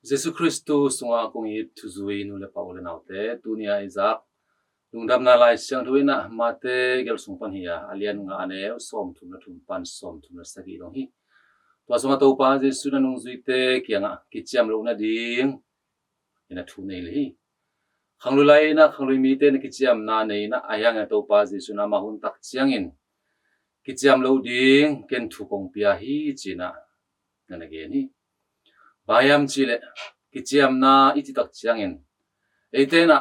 Jesus Christus sunga kong it tuzui nu le paule naute dunia izak lungdam na lai siang thuina mate gel sungpan hiya alian nga ane som thum na thumpan som thum na sagi dong hi to sunga to pa Jesus na nung zuite kianga kichiam lo na ding ina thu nei le hi khanglulai na khanglui mi te na kichiam na nei na ayang to pa Jesus na mahun tak chiangin kichiam lo ding ken thu kong pia hi china na ge ni bayam chile kichiam na ititak chiangin eitena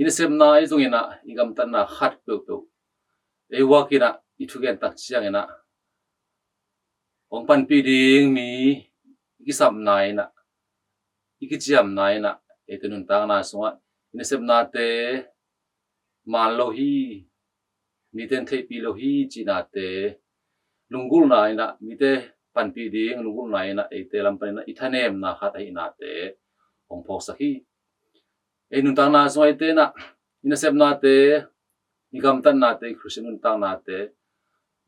inesem na izungina igam tan na khat pe ewakina ithugen tak chiangina ongpan pi ding mi ikisam naina ikichiam naina etenun tang na sunga inesem na te malohi miten thei pi lohi china te lungul naina mite panpi ding lungul naina ete lampan na ithanem na khat ai na te ongphok sakhi enun tang na so ete na inesem na te igam tan na te khrusinun tang na te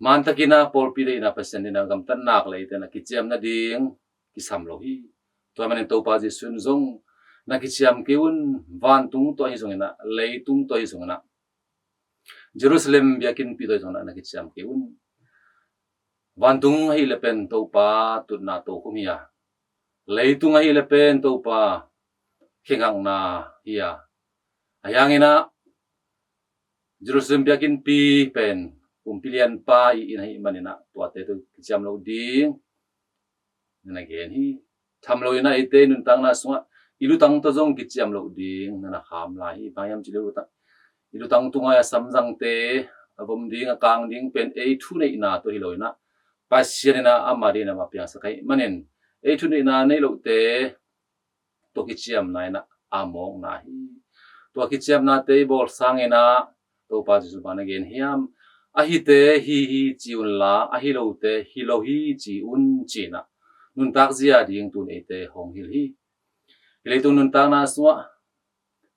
mantakina polpi le na pasen na gam tan nak le ite na kichiam na ding kisam lohi to manen to pa ji sun zong na kichiam keun van tung to hi zong na leitung to hi zong na Jerusalem biakin pi to zong na kichiam keun Bandung hi lepen to pa tut na to kumia leitung hi lepen to pa khengang na hiya ayangina Jerusalem biakin pi pen umpilian pa in hi manina to ate to kicham lo ding na gen hi thamlo ina ite nun tang na sunga ilu tang to jong kicham lo ding na kham la hi bayam chilu ta ilu tang tunga samjang te abom ding akang ding pen e thu nei na to hi loina pasirina amarina mapya sakai manen e thuni na nei lo te to kichiam naina among na hi to kichiam na te bol sangena to pa ju ban again hiam a hi te hi chiun la a hi lo te hi lo hi chi un china nun tak zia ding tun e te hong hil hi le tu nun ta na suwa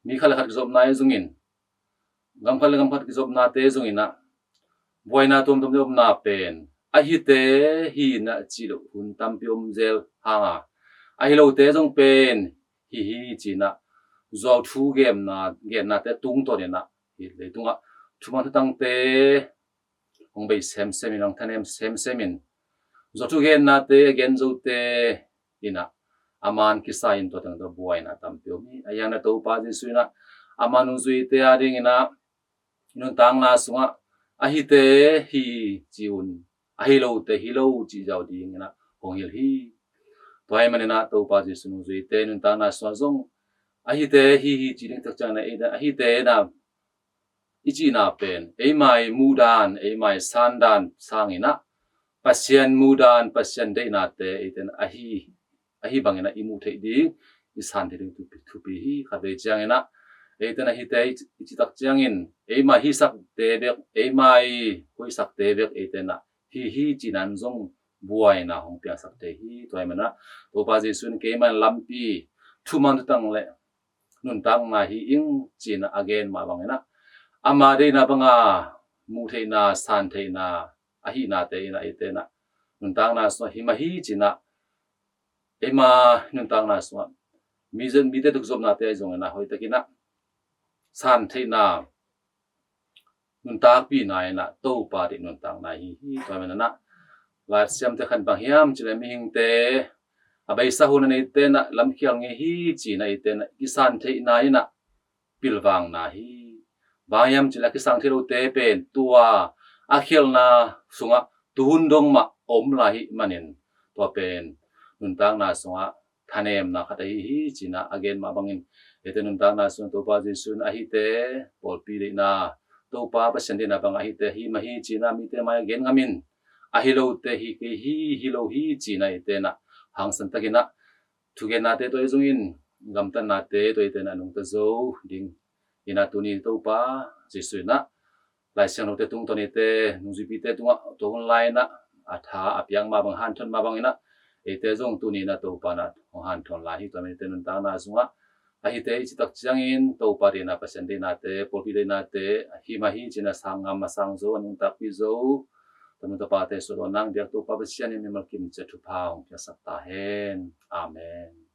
mi khala khat job na zungin gam khat ki job na te zungina boina tum job na pen a hi te hi na chi lo hun tam piom zel ha a hi lo te jong pen hi china zo thu game na te tung to ne na hi le tunga thuma tang te ong bei sem inang thanem sem in zo thu gen na te again zo te ina aman ki sain to tang do buai na tam piom hi ayana to pa ji suina amanu zui te a ding ina nun tang na sunga a hi te hi chiun a hi lo te hi lo chi jaw ding na hong hil hi toy manena to pa ji sunu zui te nun ta na swa zong a hi te hi chi ding tak chang na e da a hi te na ichi na pen e mai mudan e mai sandan sangina pasien mudan pasien de na te iten a hi bangena imu thei ding I san de ding tu pi hi kha be chang na eten a hi te ichi tak chang in e mai hi sak te bek e mai hoi sak te bek eten na hi chinan zong buai na hong pya sak te hi toy mana to pa ji sun ke man lampi thuman tang le nun tang na hi ing china again ma bangena ama de na banga mu the na san the na a hi na te na ite na nun tang na so hi ma hi china ema nun tang na so mi zen mi te tuk zom na te zong na hoi takina san the na nun ta pi na na to pa de nun tang na hi toy mana na la siam te khan bang hiam chile mi hing te abai sa hun nei te na lam khial nge hi chi na ite na kisan the na ina pilwang na hi bayam chila ki sang thilo te pen tua a khel na sunga tuhun dong ma om la hi manin to pen nun tang na sunga thanem na khata hi china again ma bangin ete nun tang na sun to pa ji sun a hi te pol pi le na to pa pa sen de na bang a hi te hi ma hi china mi te ma again ngamin a hi lo te hi ke hi lo hi china ite na hang san takina thugen na te to izungin gam tan na te to ite na nung ta zo ding ina tuni to pa ji su na lai siang no te tung to ni te nung ji pi te tunga to online na atha apyang ma bang han thon ma bang ina ite zong tuni na to pa na han thon la hi to me te nun ta na sunga a hi te chi tak chiang in to pa ri na pasen de na te polpi de na te hi ma hi china sangam ma sang zo anung ta pi zo tamu ta pa te so nang dia to pa pasian ni mal kim che thu phang ya sak ta hen amen